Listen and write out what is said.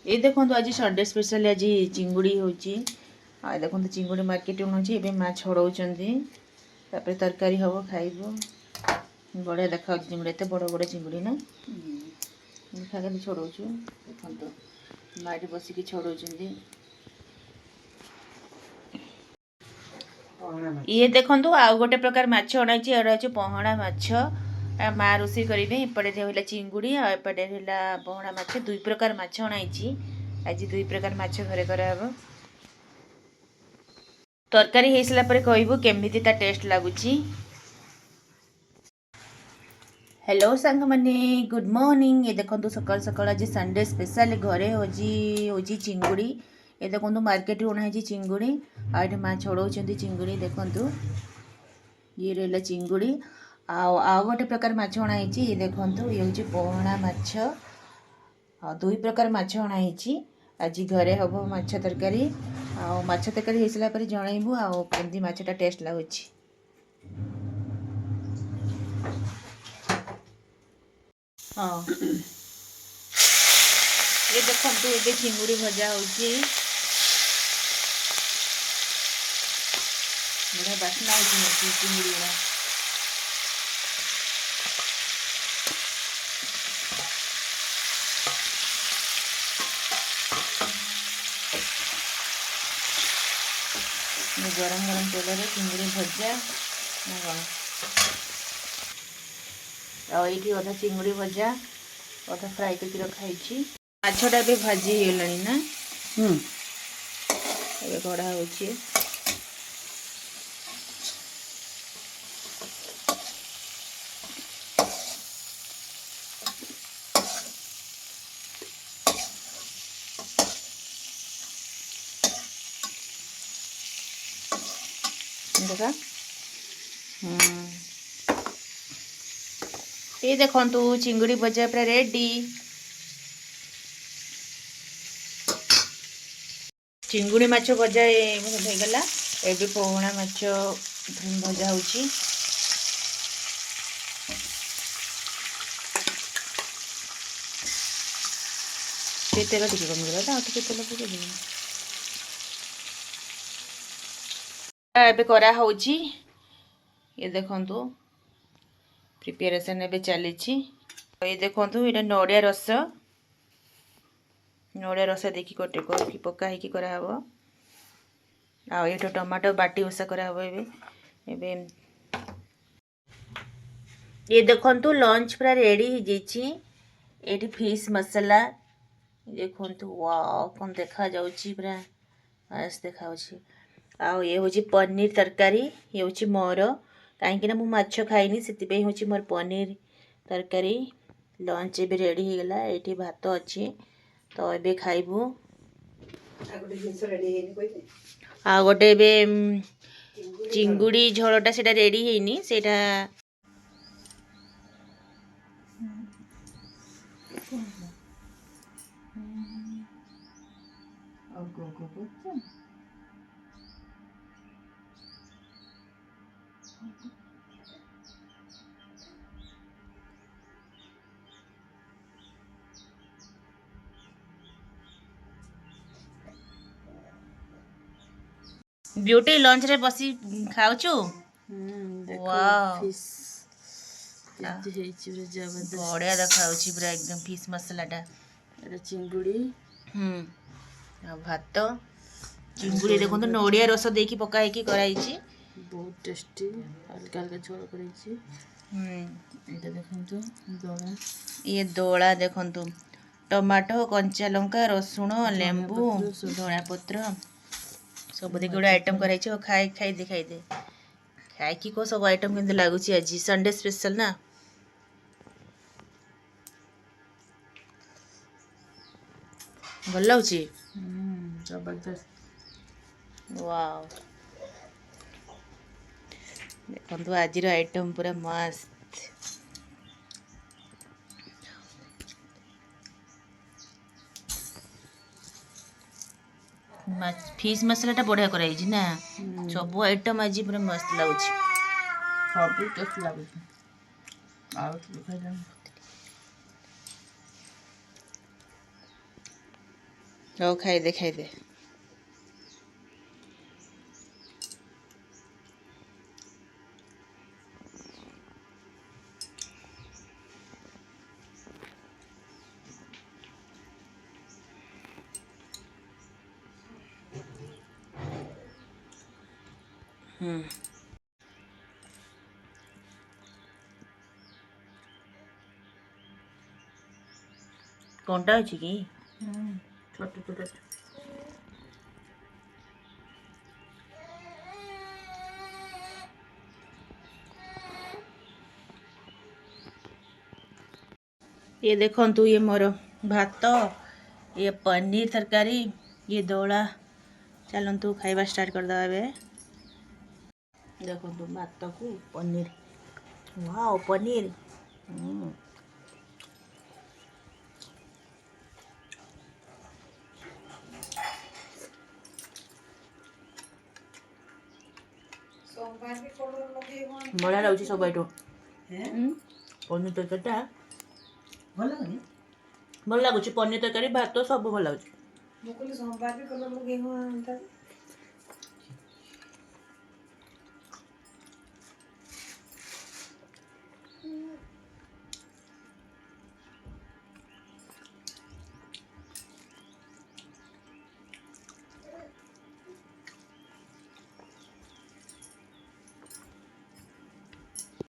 ये देखो आज संडे स्पेशल आज चिंगुड़ी होची आ देखो चिंगुड़ी मार्केट होची एबे माछ छड़ौचंदी तापर तरकारी हबो खाइबो बड़े देखा चिंगुड़ी एते बड़ बड़ चिंगुड़ी ना देखा के छड़ौचु देखो तो माटी बसी के छड़ौचंदी ये देखो आ गोटे प्रकार माछ अणाई एटा हूँ पहड़ा माछ माँ रोषे करेंगे एपटे है चिंगुड़ी आपटे है पहड़ा माछ दुई प्रकार माछ अणाई आज दुई प्रकार माछ घरे कराब तरकारी हो सारा पर कहबू केमिति ता टेस्ट लगुच। हेलो सांग मैंने गुड मॉर्निंग। ये देखो सकाल सकाल आज संडे स्पेशल घरे होजी चिंगुड़ी ये देखो मार्केट अणाई चिंगुड़ी आठ माँ छड़ौ चिंगुड़ी देखु ये रहा चिंगुड़ी आ गोटे प्रकार माछ अणाई ये देखो ये हूँ पहड़ा माछ दुई प्रकार माछ अणाई आज घरे हम माछ तरकारी माछ तरकारी हो सारा जनइबू आमती माछटा टेस्ट लगुच। हाँ ये देखो ये चिंगुड़ी भजा हो बढ़िया बास्ना हो चिंगुड़ी गुड़ा गरम गरम तेल चिंगुड़ी भजा ये अधा चिंगुड़ी भजा अधा फ्राए करके रखाई माछटा भी भाजी होगा ना ये गढ़ा हो देखा ये देखो चिंगुड़ी भजा पूरा रेडी चिंगुड़ी माछ भजा होगला एबे पहड़ा माछ भजा होची तेल टिके कमिगला तेल पकड़ एबे करा होची ये देखो प्रिपेरेशन एबे चली ये देखो ये नड़िया रस देखी कटे करके पका ही कराब ये टमाटो बाटी उषा कराब एबे ये देखो लंच पूरा रेडी हो जाइए फिश मसाला देखो वाओ कौन देखा जाउची पूरा मस्त देखा ये हूँ पनीर तरकारी ये हूँ मोर कहीं मु माछ खाइनी से हूँ मोर पनीर तरकारी लंच ए रेडी हो गला ये भात अच्छी तो ये खाइबू आ गोटे चिंगुड़ी झोलटा से रेडी है सेटा ब्यूटी लंच रे बसी खाउछु बढ़िया देखा पूरा एकदम फिश मसलाटा चिंगुड़ी भात चिंगुड़ी देखो नड़िया रस देकी पकाई कराई बहुत टेस्टी हल्का हल्का झोल कर ये दोला देखो टमाटो कंचा लंका रसुण लेंबू धनिया पत्र सब देखिए गोटे आइटम कराई खाई खाई दे खाई कि को सब आइटम केमती लगुच आज संडे स्पेशल ना भल लगुच जबरदस्त वाओ देखो आज आइटम पूरा मस्त फिश मसलाटा बढ़िया कराई ना सब आइटम आज पूरा मस्त लगुच सब टेस्ट लगुच आ। ହଉ ଖାଇଦେ ଖାଇଦେ। କଣ୍ଟା ଅଛି କି? ଛୋଟ ଛୋଟ ये देखंतु ये मोर भात, ये पनीर तरकारी, ये दोला। चलतु खाइबा स्टार्ट कर दवा बे। देखंतु भात को पनीर, वाओ पनीर। बड़ा लाଗୁଛି सब आइटम। पनीर तरकारीटा ଭଲ ଲାଗୁଛି। ପନିର ତରକାରୀ ଭାତ ସବୁ ଭଲ ଲାଗୁଛି।